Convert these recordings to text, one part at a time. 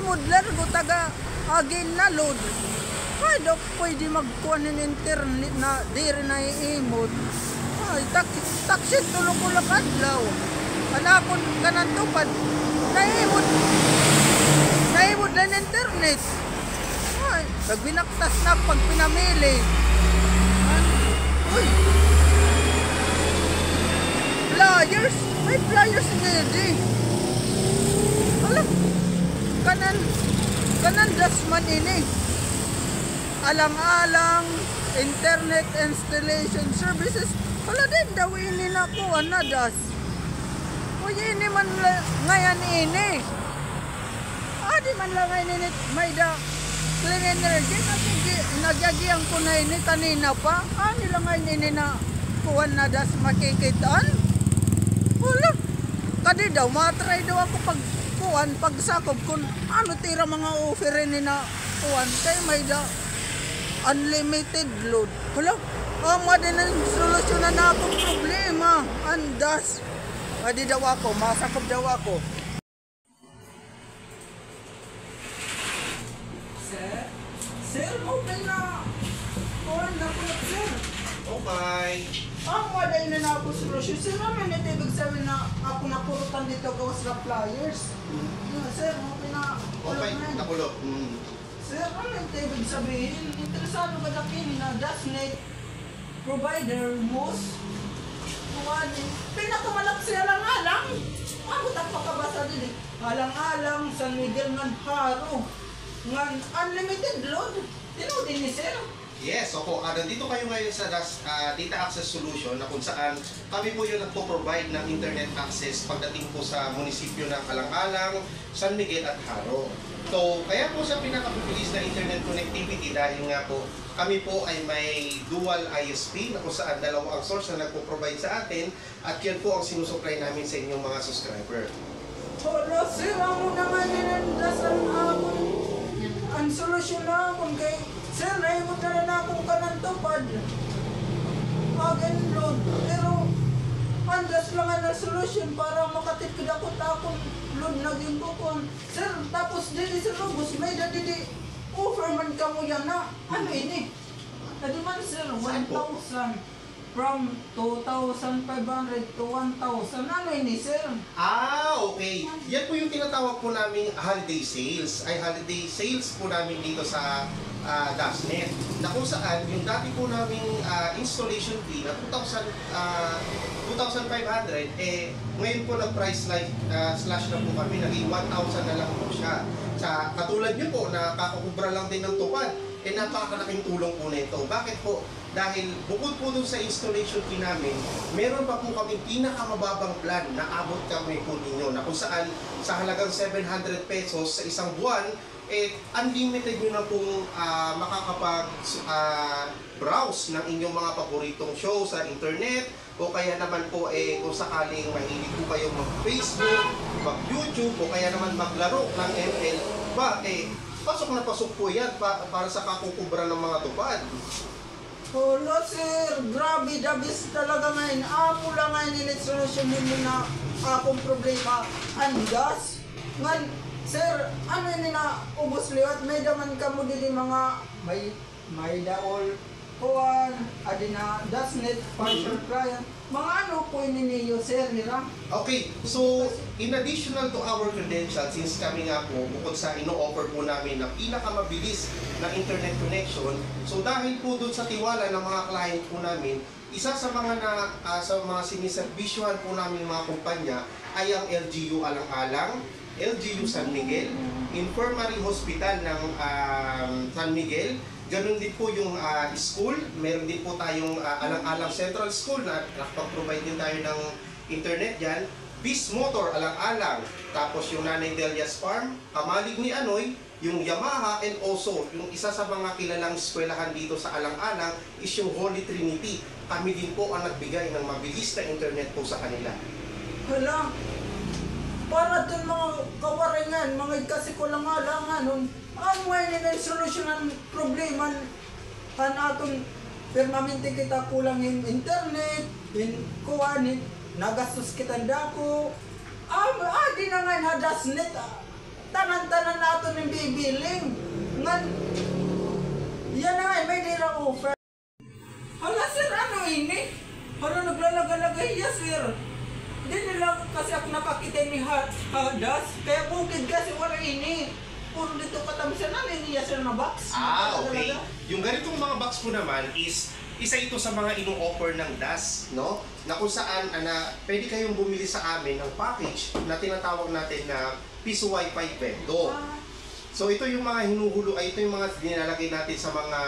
imod largo taga agin na load. Ay, daw pwede magkuha ng internet na diri na iimod. Ay, taksit tulong ko lang adlaw. Alakon ka ng tupad. Naimod lang internet. Ay, nagbinaktas na pag pinamili. Uy. Flyers. May flyers hindi. Alam, kanan dasman ini. Alang-alang internet installation services. Wala din daw ini na po, anadas. Uy, ini man ngayon ini. Di man lang ngayon ini may da clean energy. Nagyagiyan ko na ini kanina pa. Nila ngayon ini na kuwan na das makikitaan. Wala. Kadi daw, matry daw ako pag kuwan, pagsakop kung ano tira mga offer ini na kuwan. Kaya may da unlimited load. Wala. Din ang solusyonan na akong problema. Andas. Kadi daw ako, masakop daw ako. Sir, okay na. Kuhan na po, sir. Okay. Maday na na ako solusyon. Sir, naman ito ibig sabihin na ako napurutan dito gawas na flyers. Sir, okay na. Okay, nakulot. Sir, ano ito ibig sabihin? Interesado ka dakin na DasNet provider most kuhan. Pinakamalak siya alang-alang. Ako takpakabasa din eh. Alang-alang San Miguel ng Haro. Ngan unlimited load. Tinudin ni sir. Yes, opo. Nandito kayo ngayon sa Data Access Solution na kung saan kami po yung nagpo-provide ng internet access pagdating po sa munisipyo ng Alang-alang, San Miguel at Haro. So, kaya po sa pinakabilis na internet connectivity dahil nga po kami po ay may dual ISP na kung saan dalawa ang source na nagpo-provide sa atin at yan po ang sinusupply namin sa inyong mga subscriber. Hala, sir, ako naman nilandasan ako. Ang solusyon na akong kay sir, naimod na rin akong kanang tupad. Again load. Pero, andas lang ang solusyon para makatipid ako takong load naging bukon. Sir, tapos dili sa lubos, may dadidi offer man ka mo yan na. Ano ini? Tadi man sir, 1,000. From 2,500 to 1,000. Ano ini, sir? Okay. Yan po yung tinatawag po namin holiday sales. Ay holiday sales po namin dito sa DasNet. Na kung saan, yung dati po namin installation fee na 2,500, ngayon po nag-price slash na po kami. Naging 1,000 na lang po siya. Sa katulad nyo po, nakakakubra lang din ng tupad. Napakalaking tulong po nito. Bakit po? Dahil bukod po dun sa installation fee namin, meron pa po kami pinakamababang plan na abot kami po ninyo na kung saan sa halagang 700 pesos sa isang buwan, unlimited nyo na pong makakapag-browse ng inyong mga paboritong show sa internet o kaya naman po kung sakaling mahilig po kayong mag-Facebook, mag-YouTube o kaya naman maglaro ng ML, pasok na pasok po yan para sa kakukubra ng mga tupad. Hala sir, grabe, dabis talaga ngayon. Amo lang ngayon init solusyon ninyo na akong problema. Andas. Ngan, sir, ano yun na ubos liwat? May daman ka mo din mga may daol, kuwan, adina, DasNet, partial client. Mga ano po ninyo, sir, nila? Okay, so in additional to our credentials, since kami nga po, bukod sa ino-offer po namin na pinakamabilis na internet connection, so dahil po doon sa tiwala ng mga client po namin, isa sa mga sa mga siniservisyohan po namin mga kumpanya ay ang LGU Alang-alang, LGU San Miguel, Infirmary Hospital ng San Miguel. Ganun din po yung school, meron din po tayong Alang-alang Central School na nakapag-provide din tayo ng internet dyan. Peace Motor, Alang-alang, tapos yung Nanay Delia's Farm, Kamalig ni Anoy, yung Yamaha, and also yung isa sa mga kilalang eskwelahan dito sa Alang-alang is yung Holy Trinity. Kami din po ang nagbigay ng mabilis na internet po sa kanila. Hala, para dun mga kawaringan, mga kasi ko lang alangan nun, ang ngayon na solusyon ng problema natin, permanente kita kulang yung internet, nagastos kita dako, di na nga na DasNet, tanan-tanan nato ng bibiling. Ngan, yan na nga, may dira offer. Hala sir, ano ini? Hala naglalagay ya sir. Di nila kasi ako nakakita ni Hadas. Kaya bukid kasi wala ini. Puro dito katamsan na niya sir na box. Okay. Yung ganitong mga box po naman is isa ito sa mga ino-offer ng DAS, no? Na kung saan pwede kayong bumili sa amin ng package na tinatawag natin na piso Wi-Fi Vendo. So ito yung mga ito yung mga nilalagay natin sa mga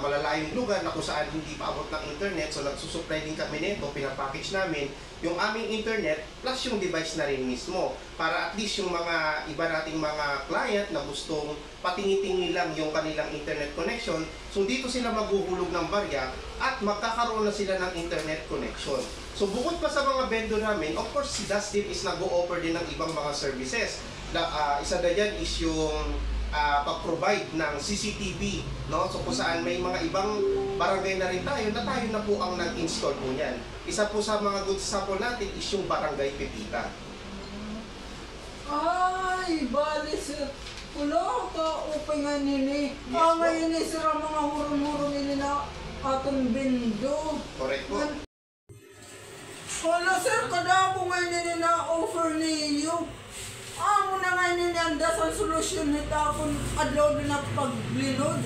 malalayong lugar na kung saan hindi paabot ng internet. So nagsusupply din kami nito, pinapackage namin yung aming internet plus yung device na rin mismo para at least yung mga iba nating mga client na gustong patingi-tingi lang yung kanilang internet connection, so dito sila maghuhulog ng barya at magkakaroon na sila ng internet connection. So bukod pa sa mga vendor namin, of course si Dustin is nag-o-offer din ng ibang mga services. Isa na dyan is yung pag-provide ng CCTV, no? So kung saan may mga ibang barangay na rin tayo na po ang nag-install po niyan. Isa po sa mga good sample natin is yung Barangay Pepita. Ay, bali sir. Wala ka upay nga nini. Yes, po. Ngayon ni sir ang mga hurong-hurong ini na atong bindo. Correct po. Wala sir, kada po ngayon nini na offer niyo. Amo na ngayon nini ang dasang solusyon nito akong adlaw din na paglinod.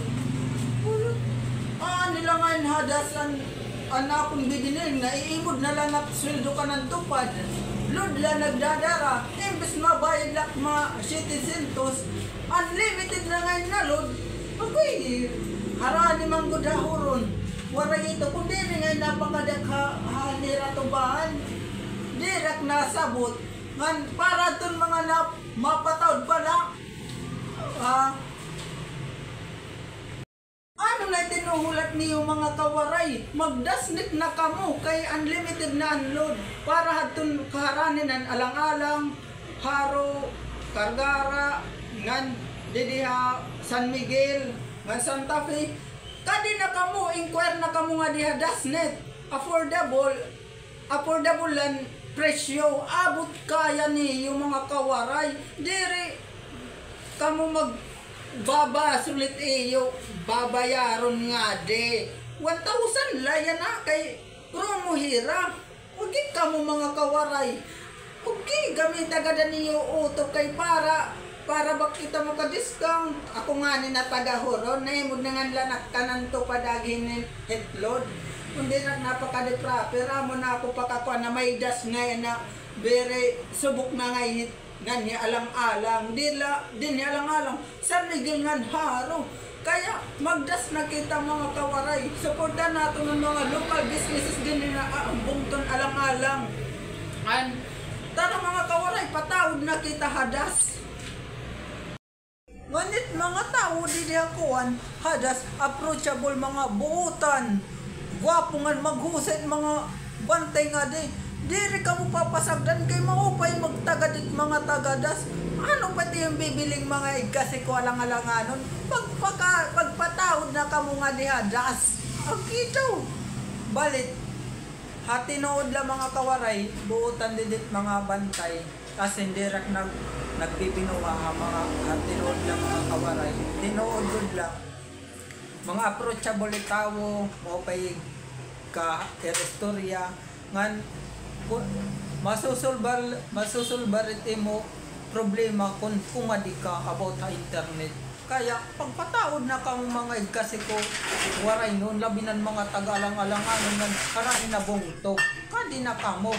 Nila ngayon hadasan anak kong bibinin na iimod na lang at sweldo ka ng tupad. Lod lang nagdadara. Imbes mabayad lang mga citizens, unlimited na ngayon na lod. Ako'y harani mang gudahuron. Waray ito, kundi rin ngayon napakadaghanira tubahan. Dirak nasabot. Ngan para itong mga mapatawad pala. Ano na tinuhulat niyo mga kawaray? Magdasnit na kamo kay unlimited na unload para hatun kaharanin ang alang-alang, Haro, Cargara, ngan didiha San Miguel, ngan Santa Fe. Kadi na kamo, inquire na kamo nga diha dasnet. Affordable lan presyo. Abot kaya niyo mga kawaray. Diri kamo baba sulit iyo babayaron nga de 1,000 laya na kay promo hira. Ugi kamo mga kawaray. Ugi gamit agad niyo uto kay para ba kita mo ka-discount. Ako nga ni natagahoron na imod na nga lanak kanan to padaghin ni hetlod. Kundi na napaka-depraper amo na ako pakakuan na may das ngayon na very subok na ngayon niya alang-alang, din niya alang-alang, San Miguel nga Haro. Kaya magdas na kita mga kawaray. Supportan natin ng mga local businesses din na bungton alang-alang. And tara mga kawaray, patawad na kita hadas. Nganit mga tao di dihakuan, hadas, approachable mga buutan. Gwapo nga maghusay mga bantay nga di. Diri ka mo papasagdan kay maupay magtagadik mga tagadas. Ano pati yung bibiling mga igkasi ko alang-alanganon? Pagpatawad na ka mo nga dihadas. Ang kitaw. Balit, hatinood lang mga kawaray, buutan didit mga bantay. Kasi hindi rak nagbibinuha mga hatinood lang mga kawaray. Tinood lang. Mga approachable tao, maupay ka erestorya. Ngan, masusulbar iti mo problema kung kumadi ka about sa internet. Kaya pagpataod na kang mga igkasi ko waray noon labinan mga tagalang-alanganon nga karain na bungto kadi na kamo